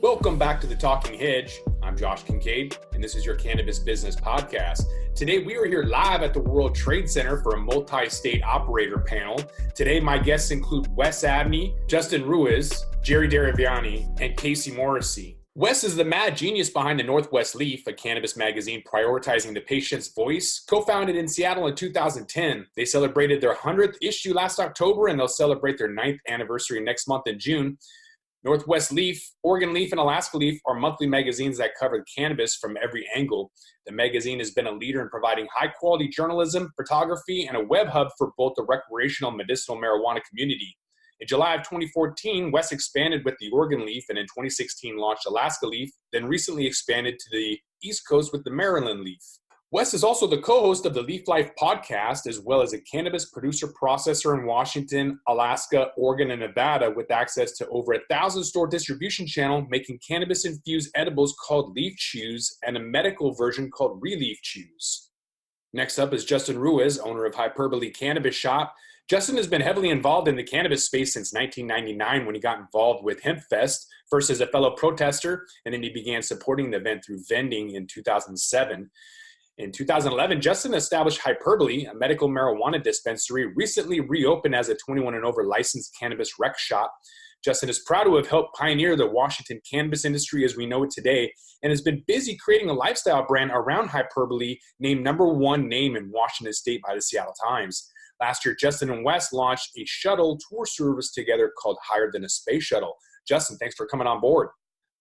Welcome back to the Talking Hedge. I'm Josh Kincaid, and this is your Cannabis Business Podcast. Today, we are here live at the World Trade Center for a multi-state operator panel. Today, my guests include Wes Abney, Justin Ruiz, Jerry Daraviani, and Kacie Morrissey. Wes is the mad genius behind the Northwest Leaf, a cannabis magazine prioritizing the patient's voice. Co-founded in Seattle in 2010, they celebrated their 100th issue last October, and they'll celebrate their 9th anniversary next month in June. Northwest Leaf, Oregon Leaf, and Alaska Leaf are monthly magazines that cover cannabis from every angle. The magazine has been a leader in providing high-quality journalism, photography, and a web hub for both the recreational and medicinal marijuana community. In July of 2014, Wes expanded with the Oregon Leaf, and in 2016 launched Alaska Leaf, then recently expanded to the East Coast with the Maryland Leaf. Wes is also the co-host of the Leaf Life podcast, as well as a cannabis producer-processor in Washington, Alaska, Oregon, and Nevada, with access to over 1,000-store distribution channel, making cannabis-infused edibles called Leaf Chews and a medical version called Relief Chews. Next up is Justin Ruiz, owner of Hyperbole Cannabis Shop. Justin has been heavily involved in the cannabis space since 1999 when he got involved with HempFest, first as a fellow protester, and then he began supporting the event through vending in 2007. In 2011, Justin established Hyperbole, a medical marijuana dispensary, recently reopened as a 21 and over licensed cannabis rec shop. Justin is proud to have helped pioneer the Washington cannabis industry as we know it today, and has been busy creating a lifestyle brand around Hyperbole, named #1 name in Washington State by the Seattle Times. Last year, Justin and Wes launched a shuttle tour service together called Higher Than a Space Shuttle. Justin, thanks for coming on board.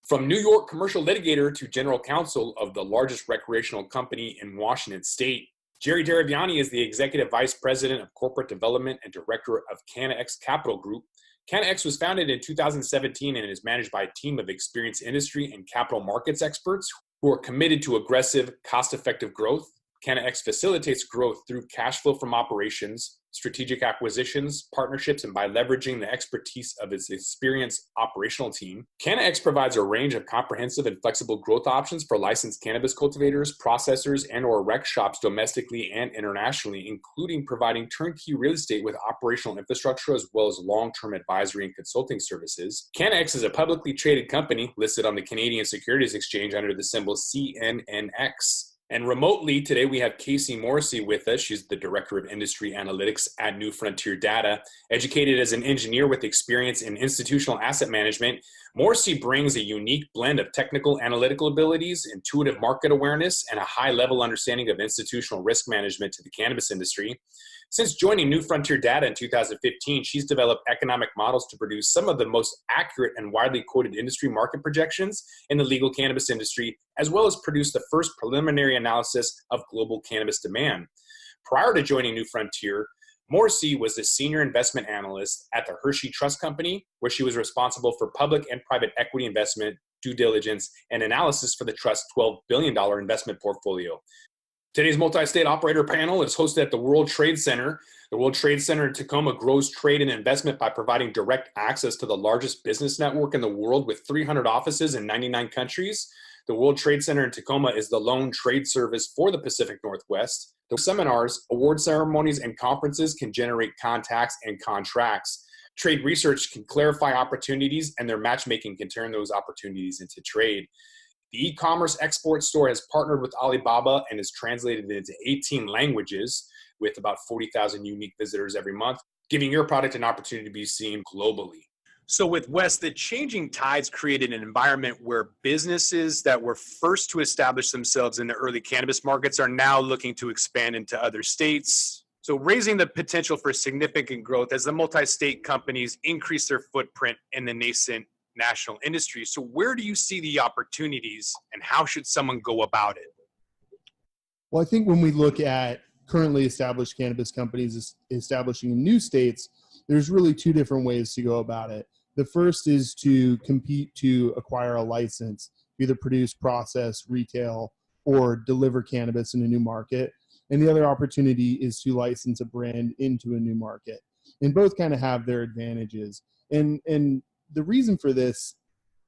From New York commercial litigator to general counsel of the largest recreational company in Washington State, Jerry Daraviani is the executive vice president of corporate development and director of Cannabis Capital Group. Cannabis was founded in 2017 and is managed by a team of experienced industry and capital markets experts who are committed to aggressive, cost-effective growth. Cannabis facilitates growth through cash flow from operations, strategic acquisitions, partnerships, and by leveraging the expertise of its experienced operational team. Cannabis provides a range of comprehensive and flexible growth options for licensed cannabis cultivators, processors, and or rec shops domestically and internationally, including providing turnkey real estate with operational infrastructure as well as long-term advisory and consulting services. Cannabis is a publicly traded company listed on the Canadian Securities Exchange under the symbol CNNX. And remotely, today we have Kacie Morrissey with us. She's the Director of Industry Analytics at New Frontier Data. Educated as an engineer with experience in institutional asset management, Morrissey brings a unique blend of technical analytical abilities, intuitive market awareness, and a high-level understanding of institutional risk management to the cannabis industry. Since joining New Frontier Data in 2015, she's developed economic models to produce some of the most accurate and widely quoted industry market projections in the legal cannabis industry, as well as produce the first preliminary analysis of global cannabis demand. Prior to joining New Frontier, Morrissey was a senior investment analyst at the Hershey Trust Company, where she was responsible for public and private equity investment, due diligence, and analysis for the Trust's $12 billion investment portfolio. Today's multi-state operator panel is hosted at the World Trade Center. The World Trade Center in Tacoma grows trade and investment by providing direct access to the largest business network in the world with 300 offices in 99 countries. The World Trade Center in Tacoma is the lone trade service for the Pacific Northwest. The seminars, award ceremonies, and conferences can generate contacts and contracts. Trade research can clarify opportunities, and their matchmaking can turn those opportunities into trade. The e-commerce export store has partnered with Alibaba and is translated into 18 languages with about 40,000 unique visitors every month, giving your product an opportunity to be seen globally. So with Wes, the changing tides created an environment where businesses that were first to establish themselves in the early cannabis markets are now looking to expand into other states. So raising the potential for significant growth as the multi-state companies increase their footprint in the nascent national industry. So where do you see the opportunities and how should someone go about it? Well, I think when we look at currently established cannabis companies establishing in new states, there's really two different ways to go about it. The first is to compete to acquire a license, either produce, process, retail, or deliver cannabis in a new market. And the other opportunity is to license a brand into a new market. And both kind of have their advantages. And the reason for this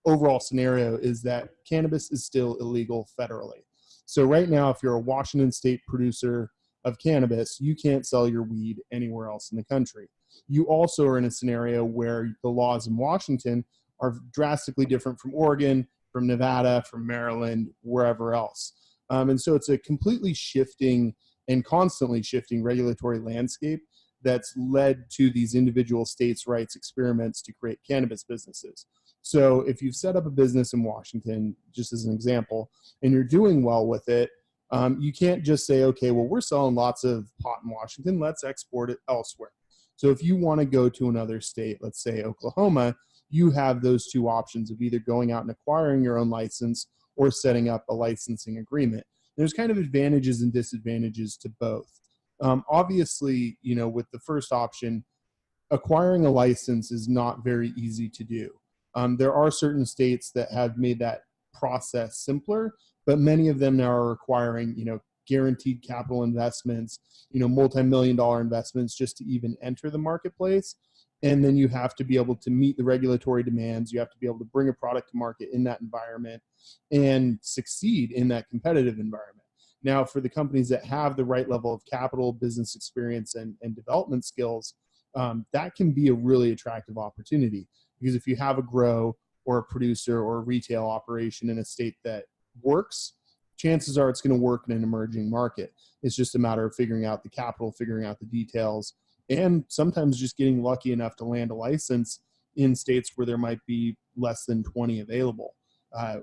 overall scenario is that cannabis is still illegal federally. So right now, if you're a Washington State producer of cannabis, you can't sell your weed anywhere else in the country. You also are in a scenario where the laws in Washington are drastically different from Oregon, from Nevada, from Maryland, wherever else. And so it's a completely shifting and constantly shifting regulatory landscape that's led to these individual states' rights experiments to create cannabis businesses. So if you've set up a business in Washington, just as an example, and you're doing well with it, you can't just say, okay, well, we're selling lots of pot in Washington, let's export it elsewhere. So if you want to go to another state, let's say Oklahoma, you have those two options of either going out and acquiring your own license or setting up a licensing agreement. There's kind of advantages and disadvantages to both. Obviously, with the first option, acquiring a license is not very easy to do. There are certain states that have made that process simpler, but many of them now are requiring, guaranteed capital investments, multi-million-dollar investments just to even enter the marketplace. And then you have to be able to meet the regulatory demands. You have to be able to bring a product to market in that environment and succeed in that competitive environment. Now, for the companies that have the right level of capital, business experience, and development skills, that can be a really attractive opportunity. Because if you have a grow or a producer or a retail operation in a state that works, chances are it's going to work in an emerging market. It's just a matter of figuring out the capital, figuring out the details, and sometimes just getting lucky enough to land a license in states where there might be less than 20 available,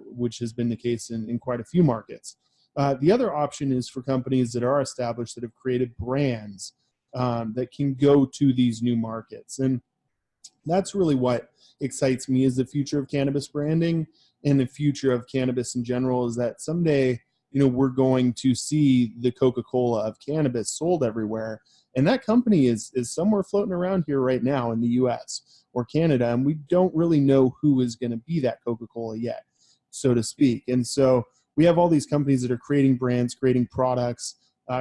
which has been the case in quite a few markets. The other option is for companies that are established that have created brands that can go to these new markets. And that's really what excites me, is the future of cannabis branding and the future of cannabis in general, is that someday, we're going to see the Coca-Cola of cannabis sold everywhere. And that company is somewhere floating around here right now in the US or Canada. And we don't really know who is going to be that Coca-Cola yet, so to speak. And so we have all these companies that are creating brands, creating products,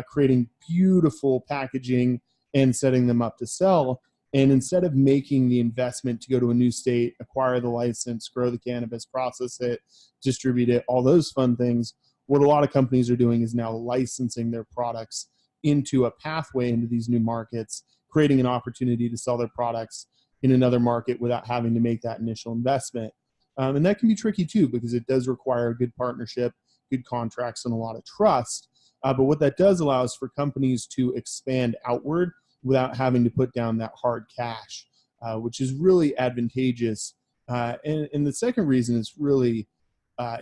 creating beautiful packaging and setting them up to sell. And instead of making the investment to go to a new state, acquire the license, grow the cannabis, process it, distribute it, all those fun things, what a lot of companies are doing is now licensing their products into a pathway into these new markets, creating an opportunity to sell their products in another market without having to make that initial investment. And that can be tricky too, because it does require a good partnership, good contracts, and a lot of trust. But what that does allow is for companies to expand outward without having to put down that hard cash, which is really advantageous. And the second reason it's really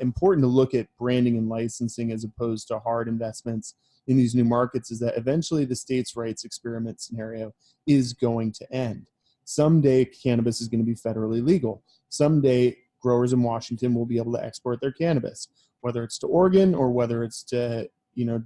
important to look at branding and licensing as opposed to hard investments in these new markets is that eventually the states' rights experiment scenario is going to end. Someday cannabis is going to be federally legal. Someday growers in Washington will be able to export their cannabis, whether it's to Oregon or whether it's to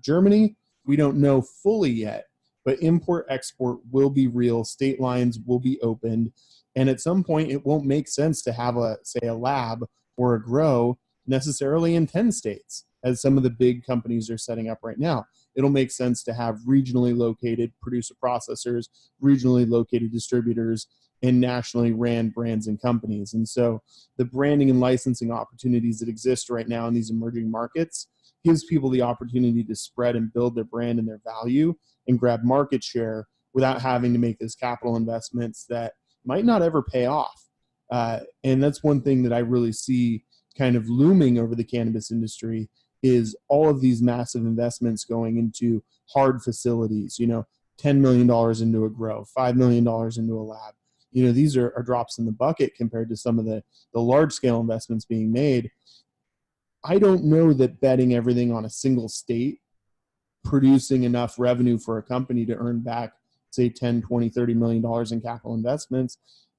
Germany. We don't know fully yet, but import-export will be real. State lines will be opened. And at some point, it won't make sense to have a lab or a grow necessarily in 10 states, as some of the big companies are setting up right now. It'll make sense to have regionally located producer processors, regionally located distributors, and nationally ran brands and companies. And so the branding and licensing opportunities that exist right now in these emerging markets gives people the opportunity to spread and build their brand and their value and grab market share without having to make those capital investments that might not ever pay off. And that's one thing that I really see kind of looming over the cannabis industry, is all of these massive investments going into hard facilities, $10 million into a grow, $5 million into a lab. These are drops in the bucket compared to some of the large scale investments being made. I don't know that betting everything on a single state producing enough revenue for a company to earn back, say, 10, 20, $30 million in capital investments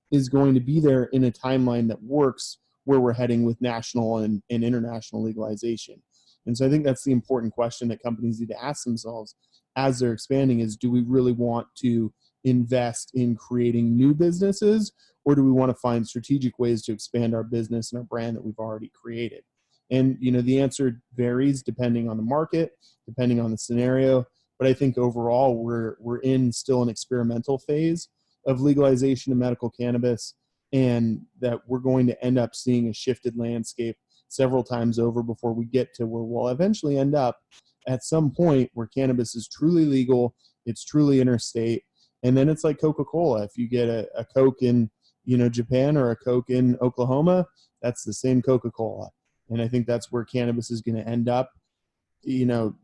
is going to be there in a timeline that works where we're heading with national and international legalization. And so I think that's the important question that companies need to ask themselves as they're expanding is, do we really want to invest in creating new businesses, or do we want to find strategic ways to expand our business and our brand that we've already created? And, the answer varies depending on the market, depending on the scenario. But I think overall we're in still an experimental phase of legalization of medical cannabis, and that we're going to end up seeing a shifted landscape several times over before we get to where we'll eventually end up at some point where cannabis is truly legal, it's truly interstate. And then it's like Coca-Cola. If you get a Coke in Japan or a Coke in Oklahoma, that's the same Coca-Cola. And I think that's where cannabis is going to end up,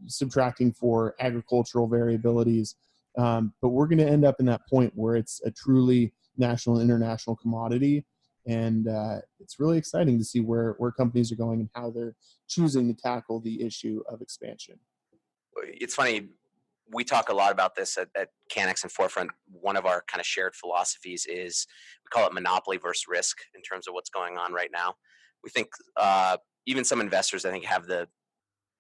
subtracting for agricultural variabilities. But we're going to end up in that point where it's a truly national and international commodity. And it's really exciting to see where companies are going and how they're choosing to tackle the issue of expansion. It's funny. We talk a lot about this at Canix and Forefront. One of our kind of shared philosophies is we call it monopoly versus risk in terms of what's going on right now. We think even some investors, I think, have the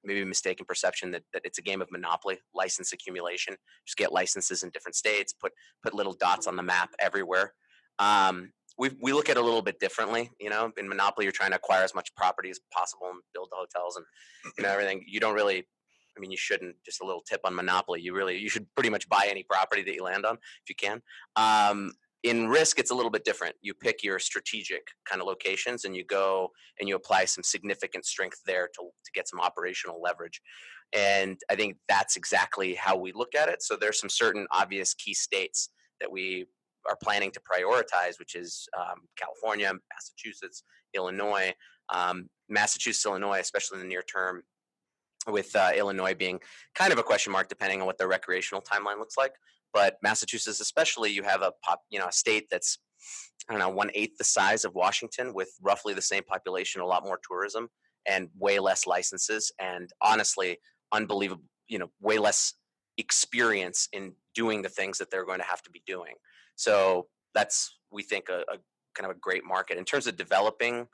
maybe mistaken perception that it's a game of monopoly, license accumulation. Just get licenses in different states, put little dots on the map everywhere. We look at it a little bit differently. In monopoly, you're trying to acquire as much property as possible and build the hotels and everything. You don't really. You shouldn't. Just a little tip on monopoly. You should pretty much buy any property that you land on if you can. In risk, it's a little bit different. You pick your strategic kind of locations and you go and you apply some significant strength there to get some operational leverage. And I think that's exactly how we look at it. So there's some certain obvious key states that we are planning to prioritize, which is California, Massachusetts, Illinois. Massachusetts, Illinois, especially in the near term, with Illinois being kind of a question mark depending on what the recreational timeline looks like. But Massachusetts especially, you have a state that's, 1/8 the size of Washington with roughly the same population, a lot more tourism and way less licenses. And honestly, unbelievable, way less experience in doing the things that they're going to have to be doing. So that's, we think, a kind of a great market. In terms of developing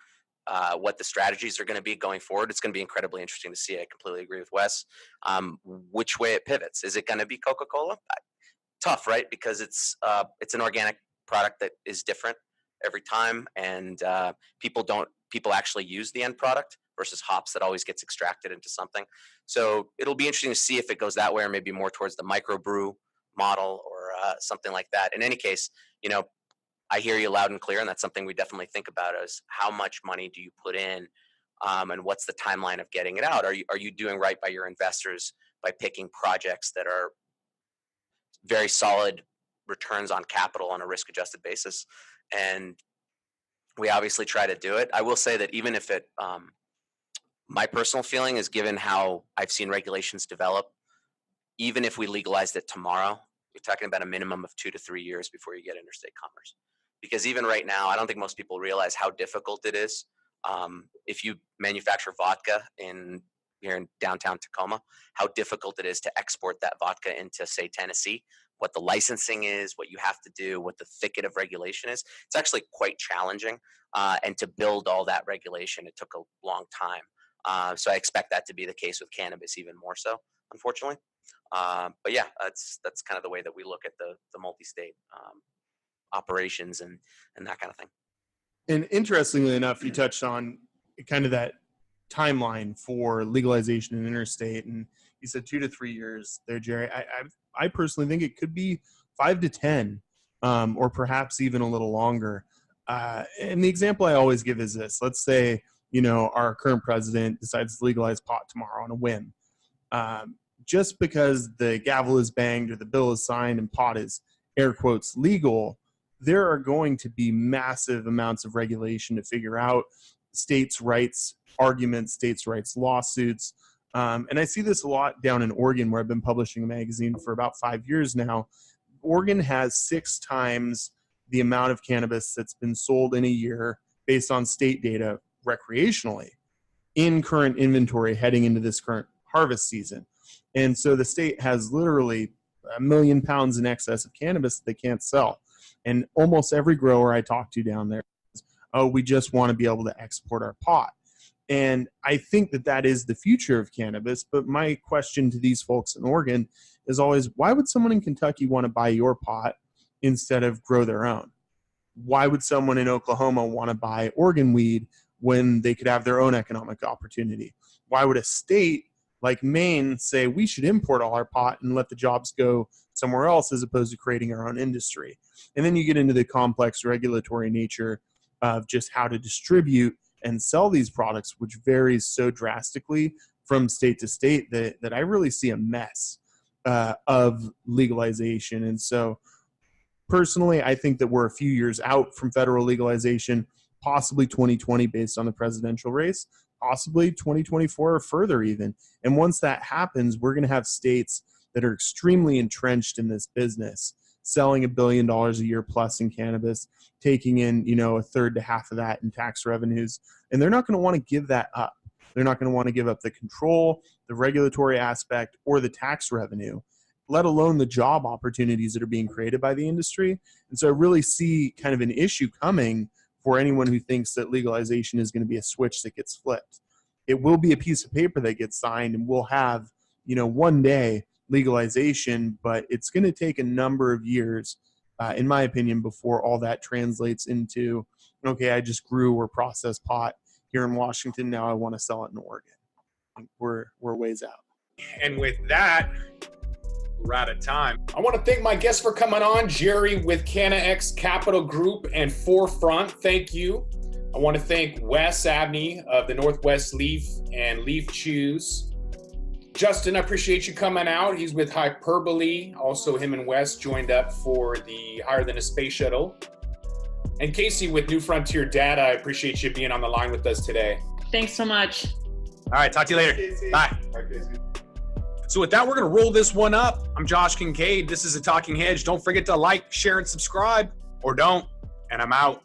what the strategies are going to be going forward, it's going to be incredibly interesting to see. I completely agree with Wes. Which way it pivots. Is it going to be Coca-Cola? Tough, right? Because it's an organic product that is different every time, and people actually use the end product versus hops that always gets extracted into something. So it'll be interesting to see if it goes that way or maybe more towards the microbrew model or something like that. In any case, I hear you loud and clear, and that's something we definitely think about is how much money do you put in, and what's the timeline of getting it out? Are you doing right by your investors by picking projects that are very solid returns on capital on a risk-adjusted basis? And we obviously try to do it. I will say that even if it, my personal feeling is, given how I've seen regulations develop, even if we legalized it tomorrow, you're talking about a minimum of 2 to 3 years before you get interstate commerce. Because even right now, I don't think most people realize how difficult it is. If you manufacture vodka here in downtown Tacoma, how difficult it is to export that vodka into, say, Tennessee, what the licensing is, what you have to do, what the thicket of regulation is. It's actually quite challenging. And to build all that regulation, it took a long time. So I expect that to be the case with cannabis even more so, unfortunately. But yeah, that's kind of the way that we look at the multi-state operations and that kind of thing. And interestingly enough, you touched on kind of that timeline for legalization in interstate, and you said 2 to 3 years there, Jerry. I personally think it could be 5 to 10, or perhaps even a little longer. And the example I always give is this: let's say our current president decides to legalize pot tomorrow on a whim. Just because the gavel is banged or the bill is signed and pot is air quotes legal, there are going to be massive amounts of regulation to figure out states' rights arguments, states' rights lawsuits. And I see this a lot down in Oregon, where I've been publishing a magazine for about 5 years now. Oregon has 6 times the amount of cannabis that's been sold in a year based on state data recreationally in current inventory heading into this current harvest season. And so the state has literally 1 million pounds in excess of cannabis that they can't sell. And almost every grower I talk to down there says, oh, we just want to be able to export our pot. And I think that is the future of cannabis. But my question to these folks in Oregon is always, why would someone in Kentucky want to buy your pot instead of grow their own? Why would someone in Oklahoma want to buy Oregon weed when they could have their own economic opportunity? Why would a state like Maine say we should import all our pot and let the jobs go somewhere else as opposed to creating our own industry? And then you get into the complex regulatory nature of just how to distribute and sell these products, which varies so drastically from state to state that I really see a mess of legalization. And so Personally, I think that we're a few years out from federal legalization, possibly 2020 based on the presidential race, possibly 2024 or further even. And once that happens, we're going to have states that are extremely entrenched in this business, selling $1 billion a year plus in cannabis, taking in, a third to half of that in tax revenues. And they're not going to want to give that up. They're not going to want to give up the control, the regulatory aspect, or the tax revenue, let alone the job opportunities that are being created by the industry. And so I really see kind of an issue coming for anyone who thinks that legalization is going to be a switch that gets flipped. It will be a piece of paper that gets signed, and we'll have, one day legalization, but it's going to take a number of years, in my opinion, before all that translates into, okay, I just grew or processed pot here in Washington. Now I want to sell it in Oregon. We're ways out. And with that, we're out of time. I want to thank my guests for coming on. Jerry with CannaX Capital Group and Forefront. Thank you. I want to thank Wes Abney of the Northwest Leaf and Leaf Chews. Justin, I appreciate you coming out. He's with Hyperbole. Also, him and Wes joined up for the Higher Than a Space Shuttle. And Kacie with New Frontier Data, I appreciate you being on the line with us today. Thanks so much. All right, talk to you later. Bye. Bye, Kacie. So with that, we're going to roll this one up. I'm Josh Kincaid. This is a Talking Hedge. Don't forget to like, share, and subscribe, or don't. And I'm out.